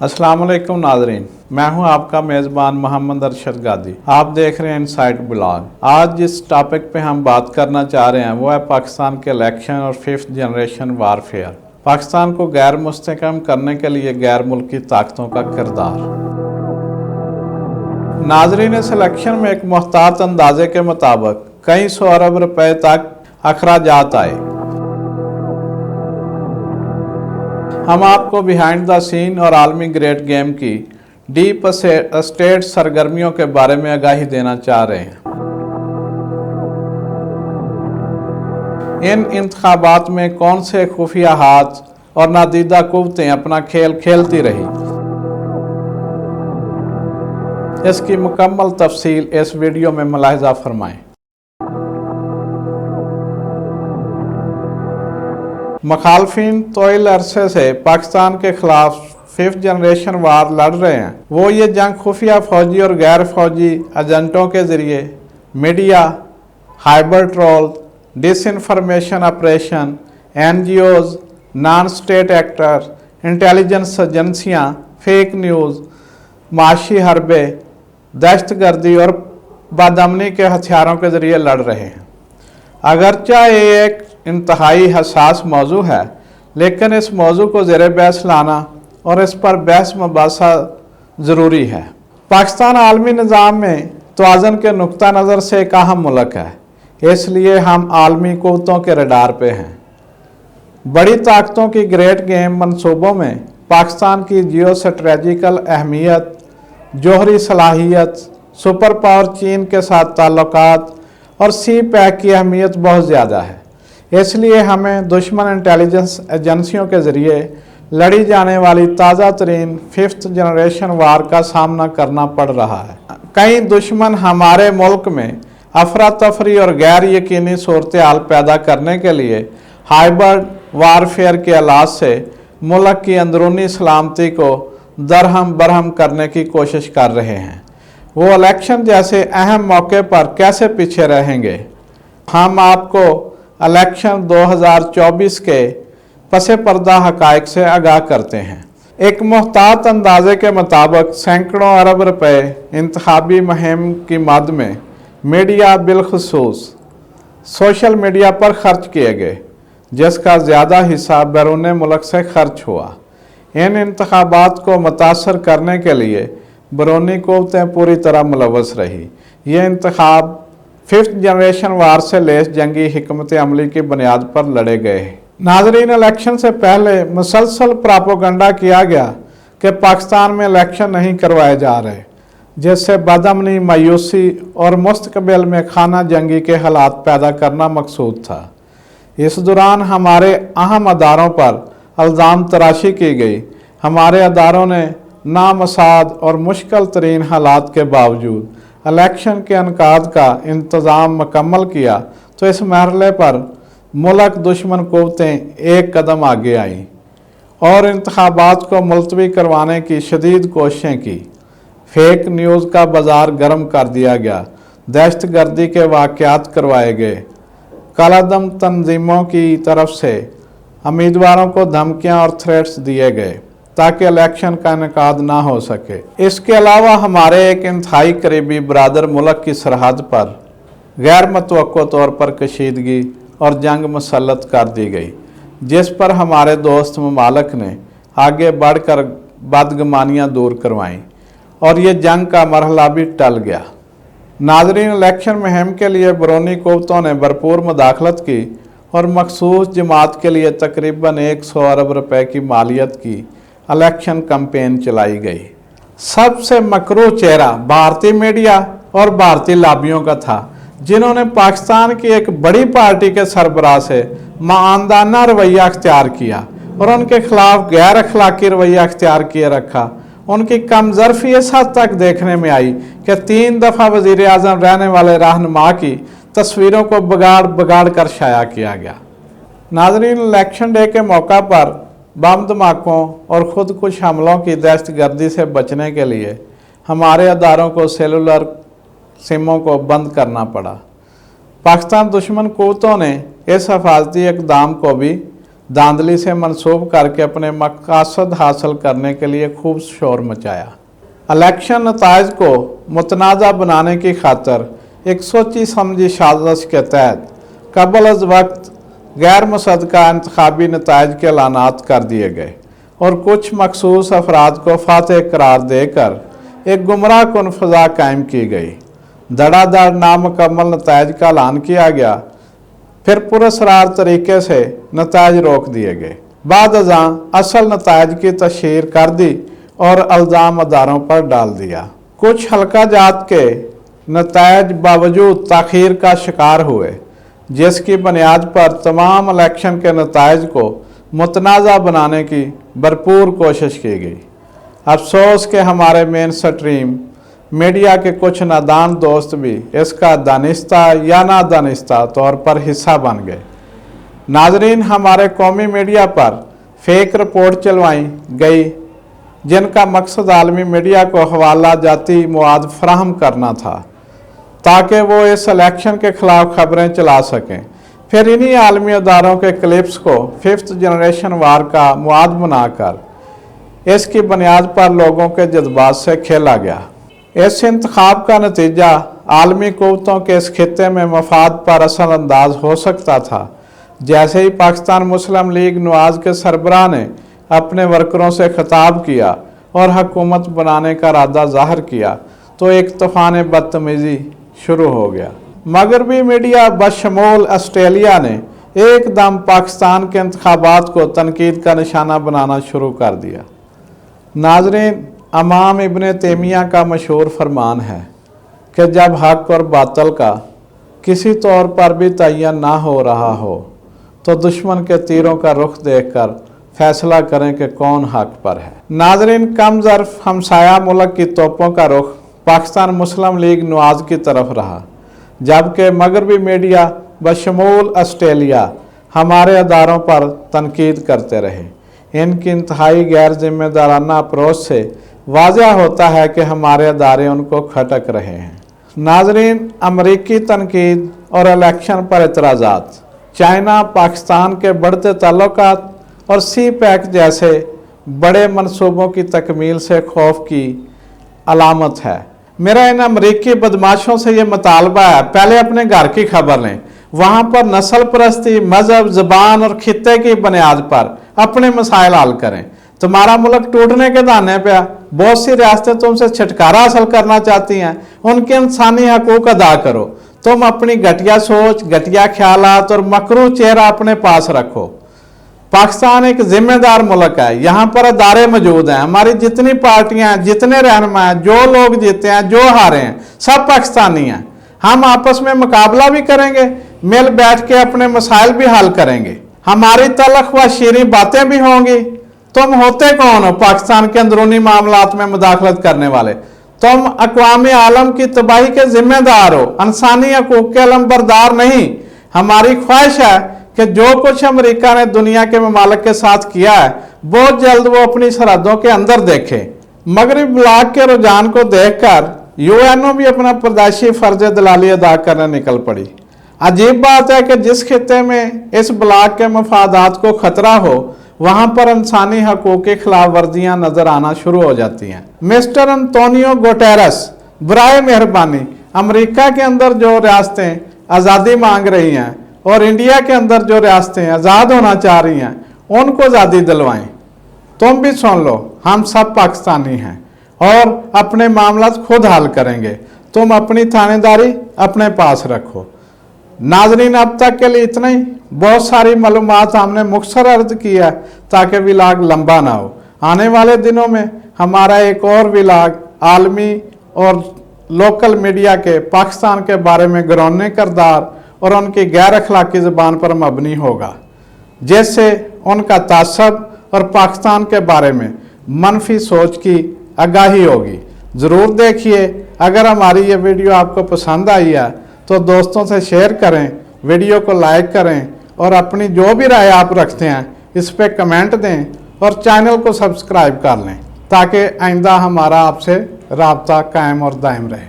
अस्सलाम वालेकुम नाज़रीन, मैं हूं आपका मेज़बान मोहम्मद अरशद गादी। आप देख रहे हैं इनसाइट ब्लॉग। आज जिस टॉपिक पे हम बात करना चाह रहे हैं वो है पाकिस्तान के इलेक्शन और फिफ्थ जनरेशन वारफेयर। पाकिस्तान को गैर मुस्तहकम करने के लिए गैर मुल्की ताकतों का किरदार। नाज़रीन, इस इलेक्शन में एक मुहतात अंदाजे के मुताबिक कई सौ अरब रुपए तक अखराजात आए। हम आपको बिहाइंड द सीन और आलमी ग्रेट गेम की डीप स्टेट सरगर्मियों के बारे में आगाही देना चाह रहे हैं। इन इंतखाबात में कौन से खुफिया हाथ और नादीदा कुव्वतें अपना खेल खेलती रही, इसकी मुकम्मल तफसील इस वीडियो में मुलाहिजा फरमाएं। मुखालफिन तोइल अरसे से पाकिस्तान के खिलाफ फिफ्थ जनरेशन वार लड़ रहे हैं। वो ये जंग खुफिया फौजी और गैर फौजी एजेंटों के ज़रिए मीडिया, हाइबर troll, disinformation operation, NGOs, non state actor, intelligence एजेंसियाँ, फेक न्यूज़, माशी हरबे, दहशतगर्दी और बदअमनी के हथियारों के ज़रिए लड़ रहे हैं। अगरचा ये एक इंतहाई हसास मौजू है, लेकिन इस मौजू को ज़ेरे बहस लाना और इस पर बहस मुबासा ज़रूरी है। पाकिस्तान आलमी निज़ाम में तवाज़ुन के नुक्ता नज़र से एक अहम मुल्क है, इसलिए हम आलमी क़ुव्वतों के रडार पे हैं। बड़ी ताकतों की ग्रेट गेम मनसूबों में पाकिस्तान की जियो स्ट्रेटजिकल अहमियत, जोहरी सलाहियत, सुपर पावर चीन के साथ ताल्लुकात और सी पैक की अहमियत बहुत ज़्यादा है। इसलिए हमें दुश्मन इंटेलिजेंस एजेंसियों के ज़रिए लड़ी जाने वाली ताज़ा तरीन फिफ्थ जनरेशन वार का सामना करना पड़ रहा है। कई दुश्मन हमारे मुल्क में अफरा तफरी और गैर यकीनी सूरत हाल पैदा करने के लिए हाइब्रिड वारफेयर के अलाज से मुल्क की अंदरूनी सलामती को दरहम बरहम करने की कोशिश कर रहे हैं। वो इलेक्शन जैसे अहम मौके पर कैसे पीछे रहेंगे? हम आपको इलेक्शन 2024 के पसे पर्दा हकायक से आगाह करते हैं। एक मुहतात अंदाजे के मुताबिक सैकड़ों अरब रुपए इंतखाबी मुहिम की मद में मीडिया बिलखसूस सोशल मीडिया पर खर्च किए गए, जिसका ज़्यादा हिस्सा बैरून मुल्क से खर्च हुआ। इन इंतखाबात को मुतासर करने के लिए बैरूनी क़ुव्वतें पूरी तरह मुलव्वस रही। ये इंतखाब फिफ्थ जनरेशन वार से लेस जंगी हिकमत अमली की बुनियाद पर लड़े गए। नाज़रीन, इलेक्शन से पहले मुसलसल प्रोपेगेंडा किया गया कि पाकिस्तान में इलेक्शन नहीं करवाए जा रहे, जिससे बदअमनी, मायूसी और मुस्तकबिल में खाना जंगी के हालात पैदा करना मकसूद था। इस दौरान हमारे अहम अदारों पर इल्ज़ाम तराशी की गई। हमारे अदारों ने नामसाद और मुश्किल तरीन हालात के बावजूद इलेक्शन के इनकाद का इंतज़ाम मुकम्मल किया, तो इस मरहले पर मुल्क दुश्मन क़ुव्वतें एक कदम आगे आईं और इंतखाबात को मुलतवी करवाने की शदीद कोशिशें की। फेक न्यूज़ का बाज़ार गर्म कर दिया गया, दहशतगर्दी के वाक़यात करवाए गए, कालादम तंजीमों की तरफ से उम्मीदवारों को धमकियां और थ्रेट्स दिए गए ताकि इलेक्शन का इनेकाद ना हो सके। इसके अलावा हमारे एक इंतहाई करीबी बरादर मुल्क की सरहद पर गैर मुतवक्को तौर पर कशीदगी और जंग मुसल्लत कर दी गई, जिस पर हमारे दोस्त ममालिक ने आगे बढ़कर बदगुमानियाँ दूर करवाईं और ये जंग का मरहला भी टल गया। नाज़रीन, इलेक्शन मुहिम के लिए बैरूनी क़ुव्वतों ने भरपूर मुदाखलत की और मखसूस जमात के लिए तकरीबन 100 अरब रुपए की मालियत की इलेक्शन कैंपेन चलाई गई। सबसे मकरूह चेहरा भारतीय मीडिया और भारतीय लाबियों का था, जिन्होंने पाकिस्तान की एक बड़ी पार्टी के सरबराह से मानदाना रवैया अख्तियार किया और उनके खिलाफ गैर अखलाकी रवैया अख्तियार किए रखा। उनकी कमजोरी इस हद तक देखने में आई कि 3 दफ़ा वज़ीर आज़म रहने वाले रहनुमा की तस्वीरों को बिगाड़ कर शाया किया गया। नाज़रीन, इलेक्शन डे के मौका पर बम धमाकों और ख़ुदकुश हमलों की दहशतगर्दी से बचने के लिए हमारे अदारों को सेलुलर सिमों को बंद करना पड़ा। पाकिस्तान दुश्मन क़ुव्वतों ने इस हिफाजती इक़दाम को भी धांधली से मंसूब करके अपने मकसद हासिल करने के लिए खूब शोर मचाया। इलेक्शन नताइज को मुतनाज़ा बनाने की खातर एक सोची समझी साजिश के तहत कबल अज़ वक्त गैर मुसद्दक़ा इंतखाबी नताइज के ऐलानात कर दिए गए और कुछ मखसूस अफराद को फातह करार देकर एक गुमराह कुन फ़ज़ा कायम की गई। धड़ाधड़ नामुकम्मल नताइज का ऐलान किया गया, फिर पुरअसरार तरीके से नताइज रोक दिए गए। बाद अज़ां असल नताइज की तशहीर कर दी और इल्ज़ाम अदारों पर डाल दिया। कुछ हल्का जात के नताइज बावजूद ताख़ीर का शिकार हुए, जिसकी बुनियाद पर तमाम इलेक्शन के नताइज को मुतनाज़ा बनाने की भरपूर कोशिश की गई। अफसोस कि हमारे मेन स्ट्रीम मीडिया के कुछ नादान दोस्त भी इसका दानिस्ता या नादानिस्ता तौर पर हिस्सा बन गए। नाजरीन, हमारे कौमी मीडिया पर फेक रिपोर्ट चलवाई गई जिनका मकसद आलमी मीडिया को हवाला जाती मवाद फराहम करना था ताकि वो इस इलेक्शन के ख़िलाफ़ खबरें चला सकें। फिर इन्हीं आलमी अदारों के क्लिप्स को 5th जनरेशन वार का मवाद बनाकर इसकी बुनियाद पर लोगों के जज्बात से खेला गया। इस इंतखाब का नतीजा आलमी क़ुव्वतों के इस खित्ते में मफाद पर असर अंदाज हो सकता था। जैसे ही पाकिस्तान मुस्लिम लीग नवाज़ के सरबराह ने अपने वर्करों से खिताब किया और हुकूमत बनाने का इरादा ज़ाहिर किया तो एक तूफ़ान बदतमीज़ी शुरू हो गया। मगरबी मीडिया बशमूल ऑस्ट्रेलिया ने एकदम पाकिस्तान के इंतखाबात को तनकीद का निशाना बनाना शुरू कर दिया। नाजरीन, इमाम इब्न तैमिया का मशहूर फरमान है कि जब हक़ और बातिल का किसी तौर पर भी तयन ना हो रहा हो तो दुश्मन के तीरों का रुख देखकर फैसला करें कि कौन हक़ पर है। नाजरीन, कम ज़र्फ़ हमसाया मुल्क की तोपों का रुख पाकिस्तान मुस्लिम लीग नवाज़ की तरफ रहा, जबकि मगरबी मीडिया बशमूल ऑस्ट्रेलिया हमारे अदारों पर तनकीद करते रहे। इनकी इंतहाई गैर जिम्मेदाराना अप्रोच से वाज़ह होता है कि हमारे अदारे उनको खटक रहे हैं। नाजरीन, अमरीकी तनकीद और इलेक्शन पर एतराज़ात, चाइना पाकिस्तान के बढ़ते ताल्लुकात और सी पैक जैसे बड़े मनसूबों की तकमील से खौफ की अलामत है। मेरा इन अमरीकी बदमाशों से ये मुतालबा है, पहले अपने घर की खबर लें, वहाँ पर नस्ल परस्ती, मज़हब, ज़बान और खित्ते की बुनियाद पर अपने मसाइल हल करें। तुम्हारा मुल्क टूटने के दाने पे, बहुत सी रियासतें तुमसे छुटकारा हासिल करना चाहती हैं, उनके इंसानी हकूक़ अदा करो। तुम अपनी घटिया सोच, घटिया ख्यालात और मकरू चेहरा अपने पास रखो। पाकिस्तान एक जिम्मेदार मुल्क है, यहाँ पर अदारे मौजूद हैं। हमारी जितनी पार्टियां हैं, जितने रहनुमा हैं, जो लोग जीते हैं, जो हारे हैं, सब पाकिस्तानी हैं। हम आपस में मुकाबला भी करेंगे, मिल बैठ के अपने मसाइल भी हल करेंगे, हमारी तलख व शीरीं बातें भी होंगी। तुम होते कौन हो पाकिस्तान के अंदरूनी मामलात में मुदाखलत करने वाले? तुम अक़वाम आलम की तबाही के जिम्मेदार हो, इंसानी हकूक़ के अलमबरदार नहीं। हमारी ख्वाहिश है कि जो कुछ अमेरिका ने दुनिया के ममालिक के साथ किया है बहुत जल्द वो अपनी सरहदों के अंदर देखे। मगरब ब्लॉक के रुझान को देखकर यूएनओ भी अपना पैदाइशी फर्ज दलाली अदा करने निकल पड़ी। अजीब बात है कि जिस खित्ते में इस ब्लॉक के मफादात को खतरा हो वहां पर इंसानी हकूक़ की खिलाफ वर्जियाँ नजर आना शुरू हो जाती हैं। मिस्टर अंतोनियो गुटेरेस, बराए मेहरबानी अमेरिका के अंदर जो रियासतें आज़ादी मांग रही हैं और इंडिया के अंदर जो रियासतें आज़ाद होना चाह रही हैं उनको आज़ादी दिलवाएं। तुम भी सुन लो, हम सब पाकिस्तानी हैं और अपने मामला खुद हल करेंगे। तुम अपनी थानेदारी अपने पास रखो। नाजरीन, अब तक के लिए इतना ही। बहुत सारी मालूमात हमने मुख्तसर अर्ज किया ताकि व्लॉग लंबा ना हो। आने वाले दिनों में हमारा एक और व्लॉग आलमी और लोकल मीडिया के पाकिस्तान के बारे में घिनौने किरदार और उनकी गैर अखलाकी ज़बान पर मबनी होगा, जिससे उनका तासब और पाकिस्तान के बारे में मनफी सोच की आगाही होगी। ज़रूर देखिए। अगर हमारी ये वीडियो आपको पसंद आई है तो दोस्तों से शेयर करें, वीडियो को लाइक करें और अपनी जो भी राय आप रखते हैं इस पर कमेंट दें और चैनल को सब्सक्राइब कर लें ताकि आइंदा हमारा आपसे राब्ता कायम और दायम रहे।